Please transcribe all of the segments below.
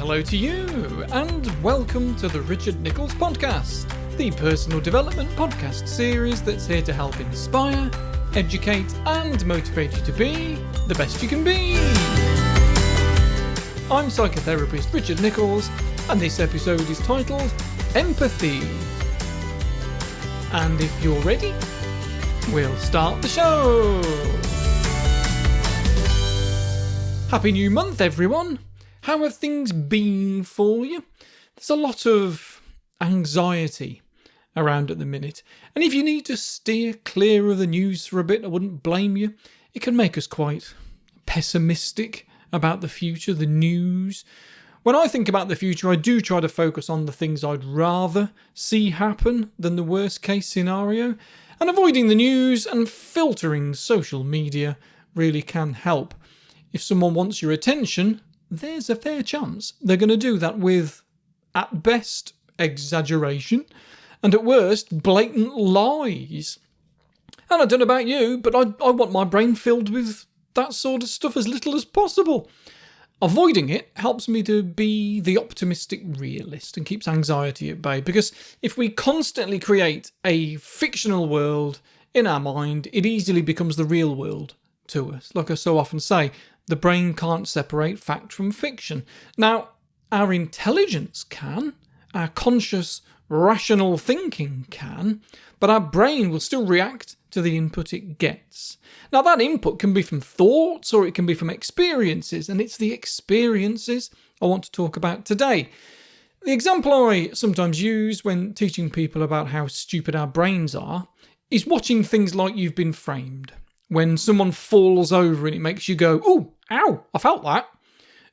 hello to you, and welcome to the Richard Nichols Podcast, the personal development podcast series that's here to help inspire, educate, and motivate you to be the best you can be. I'm psychotherapist Richard Nichols, and this episode is titled Empathy. And if you're ready, we'll start the show. Happy New Month, everyone. How have things been for you? There's a lot of anxiety around at the minute. And if you need to steer clear of the news for a bit, I wouldn't blame you. It can make us quite pessimistic about the future, the news. When I think about the future, I do try to focus on the things I'd rather see happen than the worst case scenario. And avoiding the news and filtering social media really can help. If someone wants your attention, there's a fair chance they're going to do that with, at best, exaggeration, and at worst, blatant lies. And I don't know about you, but I want my brain filled with that sort of stuff as little as possible. Avoiding it helps me to be the optimistic realist and keeps anxiety at bay, because if we constantly create a fictional world in our mind, it easily becomes the real world to us. Like I so often say, the brain can't separate fact from fiction. Now, our intelligence can, our conscious, rational thinking can, but our brain will still react to the input it gets. Now, that input can be from thoughts or it can be from experiences, and it's the experiences I want to talk about today. The example I sometimes use when teaching people about how stupid our brains are is watching things like You've Been Framed. When someone falls over and it makes you go, "Ooh, ow, I felt that."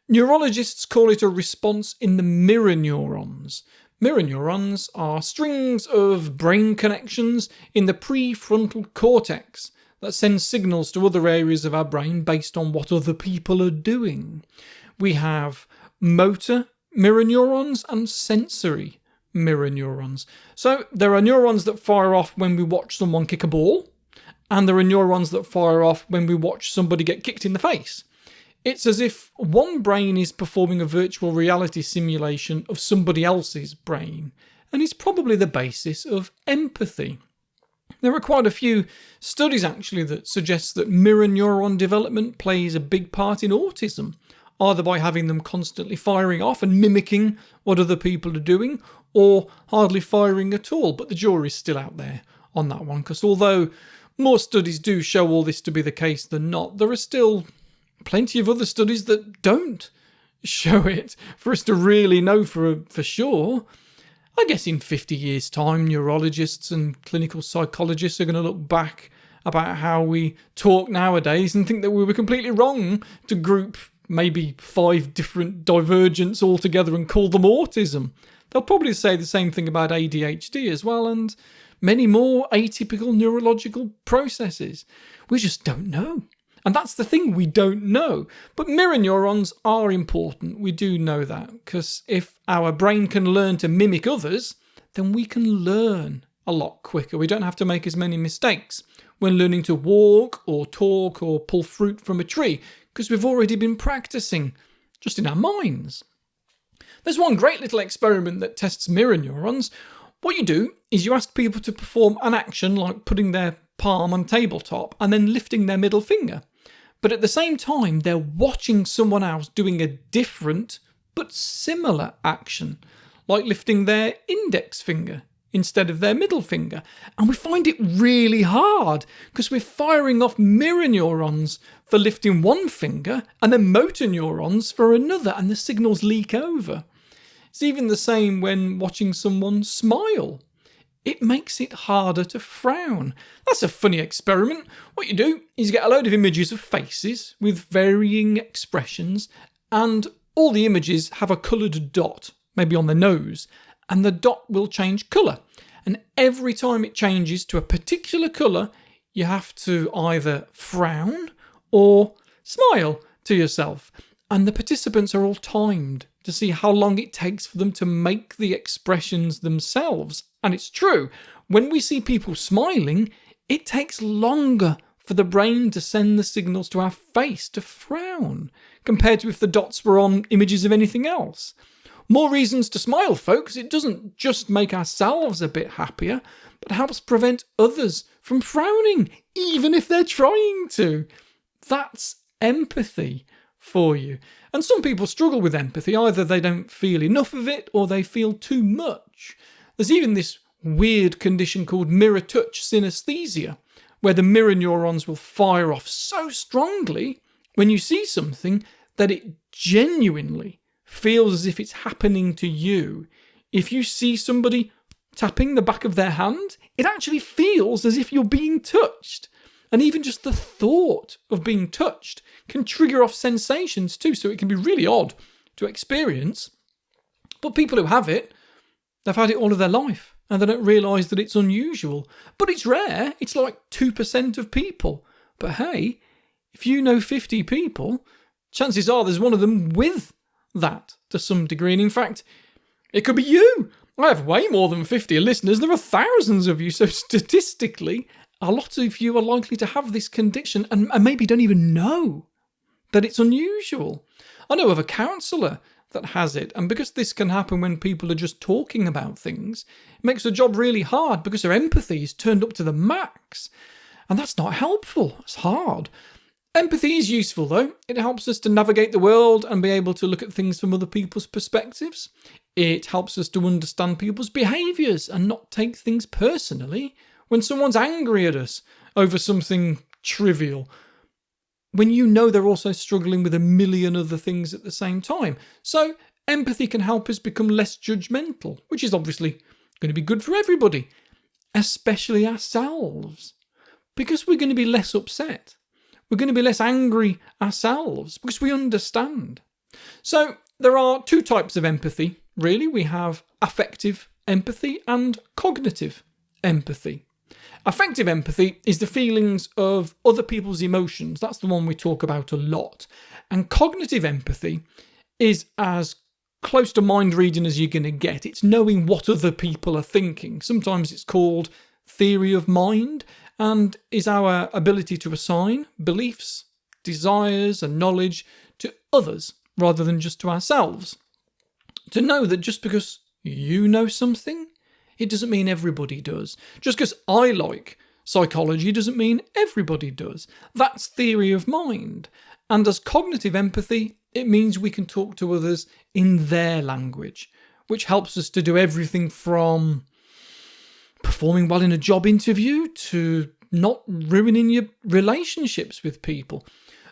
Neurologists call it a response in the mirror neurons. Mirror neurons are strings of brain connections in the prefrontal cortex that send signals to other areas of our brain based on what other people are doing. We have motor mirror neurons and sensory mirror neurons. So there are neurons that fire off when we watch someone kick a ball, and there are neurons that fire off when we watch somebody get kicked in the face. It's as if one brain is performing a virtual reality simulation of somebody else's brain, and it's probably the basis of empathy. There are quite a few studies actually that suggest that mirror neuron development plays a big part in autism, either by having them constantly firing off and mimicking what other people are doing, or hardly firing at all. But the jury's still out there on that one, because although more studies do show all this to be the case than not, there are still plenty of other studies that don't show it for us to really know for sure. I guess in 50 years' time, neurologists and clinical psychologists are going to look back about how we talk nowadays and think that we were completely wrong to group maybe 5 different divergents all together and call them autism. They'll probably say the same thing about ADHD as well, and many more atypical neurological processes. We just don't know. And that's the thing, we don't know. But mirror neurons are important. We do know that, because if our brain can learn to mimic others, then we can learn a lot quicker. We don't have to make as many mistakes when learning to walk or talk or pull fruit from a tree, because we've already been practicing just in our minds. There's one great little experiment that tests mirror neurons. What you do is you ask people to perform an action like putting their palm on a tabletop and then lifting their middle finger. But at the same time, they're watching someone else doing a different but similar action, like lifting their index finger instead of their middle finger. And we find it really hard because we're firing off mirror neurons for lifting one finger and then motor neurons for another, and the signals leak over. It's even the same when watching someone smile. It makes it harder to frown. That's a funny experiment. What you do is you get a load of images of faces with varying expressions, and all the images have a coloured dot, maybe on the nose, and the dot will change colour. And every time it changes to a particular colour, you have to either frown or smile to yourself. And the participants are all timed to see how long it takes for them to make the expressions themselves. And it's true, when we see people smiling, it takes longer for the brain to send the signals to our face to frown, compared to if the dots were on images of anything else. More reasons to smile, folks. It doesn't just make ourselves a bit happier, but helps prevent others from frowning, even if they're trying to. That's empathy for you. And some people struggle with empathy. Either they don't feel enough of it or they feel too much. There's even this weird condition called mirror touch synesthesia, where the mirror neurons will fire off so strongly when you see something that it genuinely feels as if it's happening to you. If you see somebody tapping the back of their hand, it actually feels as if you're being touched. And even just the thought of being touched can trigger off sensations too, so it can be really odd to experience. But people who have it, they've had it all of their life, and they don't realise that it's unusual. But it's rare. It's like 2% of people. But hey, if you know 50 people, chances are there's one of them with that to some degree. And in fact, it could be you. I have way more than 50 listeners. There are thousands of you. So statistically, a lot of you are likely to have this condition and maybe don't even know that it's unusual. I know of a counsellor that has it, and because this can happen when people are just talking about things, it makes the job really hard because their empathy is turned up to the max. And that's not helpful. It's hard. Empathy is useful though. It helps us to navigate the world and be able to look at things from other people's perspectives. It helps us to understand people's behaviours and not take things personally when someone's angry at us over something trivial, when you know they're also struggling with a million other things at the same time. So empathy can help us become less judgmental, which is obviously going to be good for everybody, especially ourselves, because we're going to be less upset. We're going to be less angry ourselves because we understand. So there are two types of empathy, really. We have affective empathy and cognitive empathy. Affective empathy is the feelings of other people's emotions. That's the one we talk about a lot. And cognitive empathy is as close to mind reading as you're going to get. It's knowing what other people are thinking. Sometimes it's called theory of mind, and is our ability to assign beliefs, desires, and knowledge to others rather than just to ourselves. To know that just because you know something, it doesn't mean everybody does. Just because I like psychology doesn't mean everybody does. That's theory of mind. And as cognitive empathy, it means we can talk to others in their language, which helps us to do everything from performing well in a job interview to not ruining your relationships with people.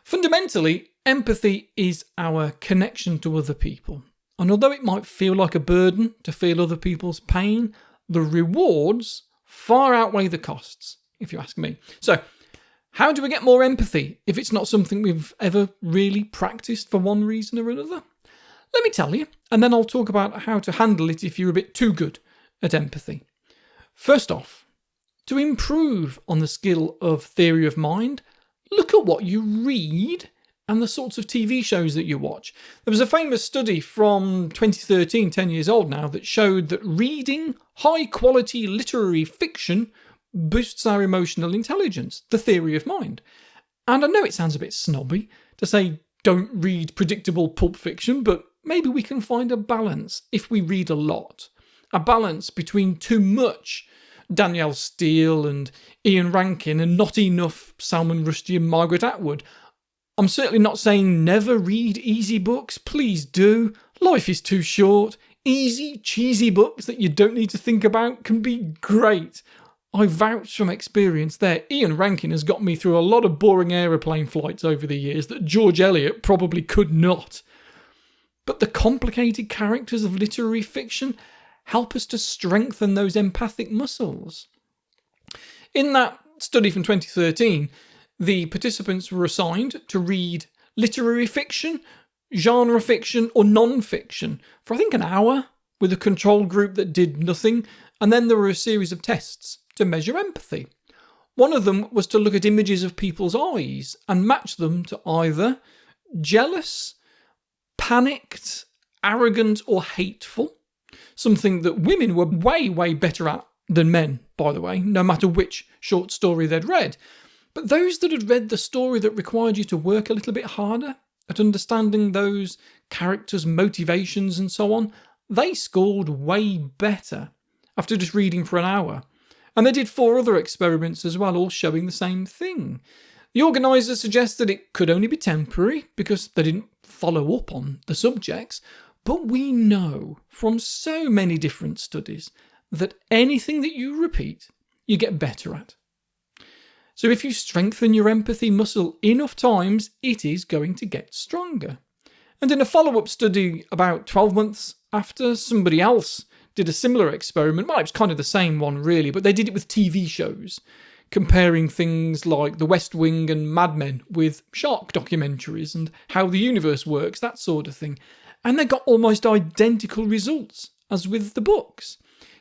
Fundamentally, empathy is our connection to other people. And although it might feel like a burden to feel other people's pain, the rewards far outweigh the costs, if you ask me. So, how do we get more empathy if it's not something we've ever really practiced for one reason or another? Let me tell you, and then I'll talk about how to handle it if you're a bit too good at empathy. First off, to improve on the skill of theory of mind, look at what you read and the sorts of TV shows that you watch. There was a famous study from 2013, 10 years old now, that showed that reading high-quality literary fiction boosts our emotional intelligence, the theory of mind. And I know it sounds a bit snobby to say don't read predictable pulp fiction, but maybe we can find a balance if we read a lot. A balance between too much Danielle Steele and Ian Rankin and not enough Salman Rushdie and Margaret Atwood. I'm certainly not saying never read easy books. Please do. Life is too short. Easy, cheesy books that you don't need to think about can be great. I vouch from experience there. Ian Rankin has got me through a lot of boring aeroplane flights over the years that George Eliot probably could not. But the complicated characters of literary fiction help us to strengthen those empathic muscles. In that study from 2013, the participants were assigned to read literary fiction, genre fiction, or non-fiction for I think an hour with a control group that did nothing, and then there were a series of tests to measure empathy. One of them was to look at images of people's eyes and match them to either jealous, panicked, arrogant, or hateful, something that women were way, way better at than men, by the way, no matter which short story they'd read. But those that had read the story that required you to work a little bit harder at understanding those characters' motivations and so on, they scored way better after just reading for an hour. And they did 4 other experiments as well, all showing the same thing. The organisers suggested it could only be temporary because they didn't follow up on the subjects, but we know from so many different studies that anything that you repeat, you get better at. So if you strengthen your empathy muscle enough times, it is going to get stronger. And in a follow-up study about 12 months after, somebody else did a similar experiment. Well, it was kind of the same one really, but they did it with TV shows, comparing things like The West Wing and Mad Men with shark documentaries and how the universe works, that sort of thing. And they got almost identical results as with the books,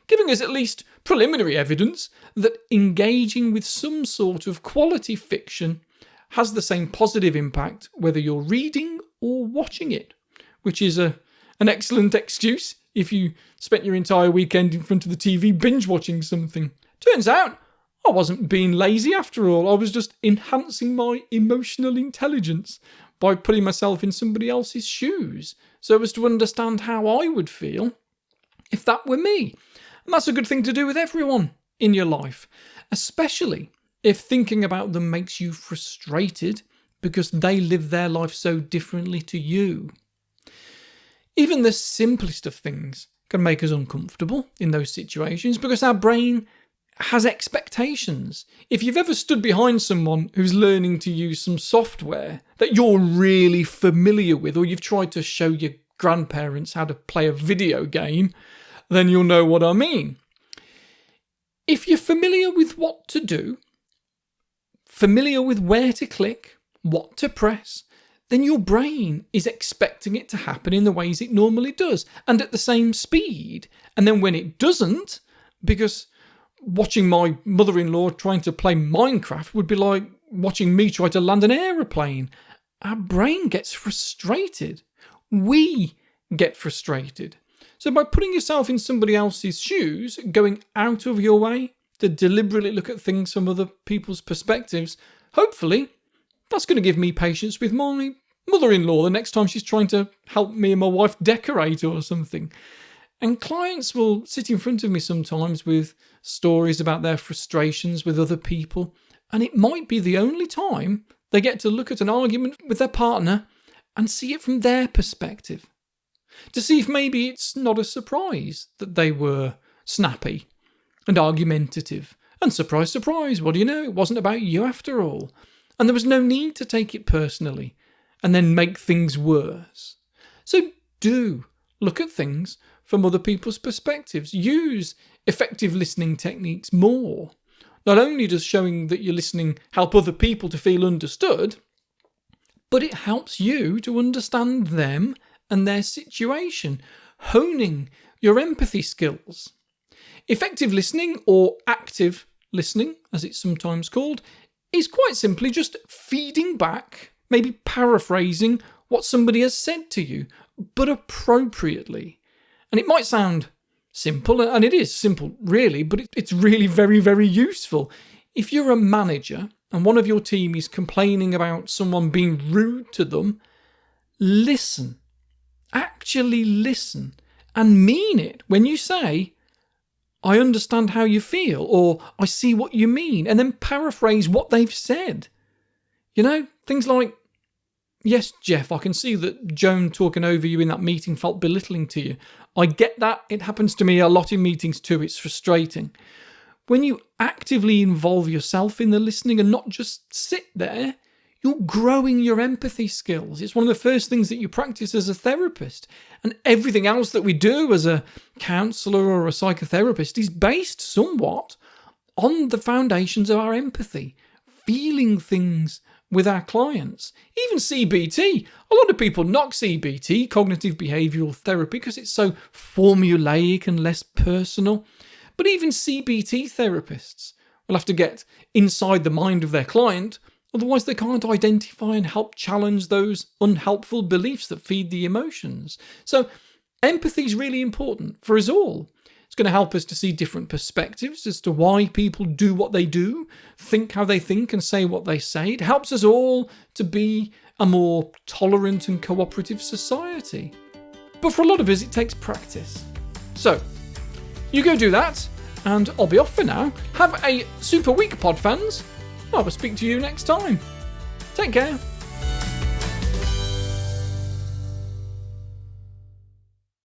giving us at least preliminary evidence that engaging with some sort of quality fiction has the same positive impact whether you're reading or watching it, which is an excellent excuse if you spent your entire weekend in front of the TV binge watching something. Turns out I wasn't being lazy after all. I was just enhancing my emotional intelligence by putting myself in somebody else's shoes so as to understand how I would feel if that were me. And that's a good thing to do with everyone in your life, especially if thinking about them makes you frustrated because they live their life so differently to you. Even the simplest of things can make us uncomfortable in those situations because our brain has expectations. If you've ever stood behind someone who's learning to use some software that you're really familiar with, or you've tried to show your grandparents how to play a video game, then you'll know what I mean. If you're familiar with what to do, familiar with where to click, what to press, then your brain is expecting it to happen in the ways it normally does and at the same speed. And then when it doesn't, because watching my mother-in-law trying to play Minecraft would be like watching me try to land an aeroplane. Our brain gets frustrated. We get frustrated. So by putting yourself in somebody else's shoes, going out of your way to deliberately look at things from other people's perspectives, hopefully that's going to give me patience with my mother-in-law the next time she's trying to help me and my wife decorate or something. And clients will sit in front of me sometimes with stories about their frustrations with other people, and it might be the only time they get to look at an argument with their partner and see it from their perspective. To see if maybe it's not a surprise that they were snappy and argumentative. And surprise, surprise, what do you know? It wasn't about you after all. And there was no need to take it personally and then make things worse. So do look at things from other people's perspectives. Use effective listening techniques more. Not only does showing that you're listening help other people to feel understood, but it helps you to understand them and their situation, honing your empathy skills. Effective listening, or active listening, as it's sometimes called, is quite simply just feeding back, maybe paraphrasing what somebody has said to you, but appropriately. And it might sound simple, and it is simple really, but it's really very, very useful. If you're a manager and one of your team is complaining about someone being rude to them, listen. Actually listen and mean it when you say, I understand how you feel, or I see what you mean, and then paraphrase what they've said. You know, things like, yes, Jeff, I can see that Joan talking over you in that meeting felt belittling to you. I get that. It happens to me a lot in meetings too. It's frustrating. When you actively involve yourself in the listening and not just sit there, you're growing your empathy skills. It's one of the first things that you practice as a therapist. And everything else that we do as a counsellor or a psychotherapist is based somewhat on the foundations of our empathy, feeling things with our clients. Even CBT. A lot of people knock CBT, cognitive behavioural therapy, because it's so formulaic and less personal. But even CBT therapists will have to get inside the mind of their client. Otherwise, they can't identify and help challenge those unhelpful beliefs that feed the emotions. So empathy is really important for us all. It's going to help us to see different perspectives as to why people do what they do, think how they think, and say what they say. It helps us all to be a more tolerant and cooperative society. But for a lot of us, it takes practice. So, you go do that, and I'll be off for now. Have a super week, pod fans. I will speak to you next time. Take care.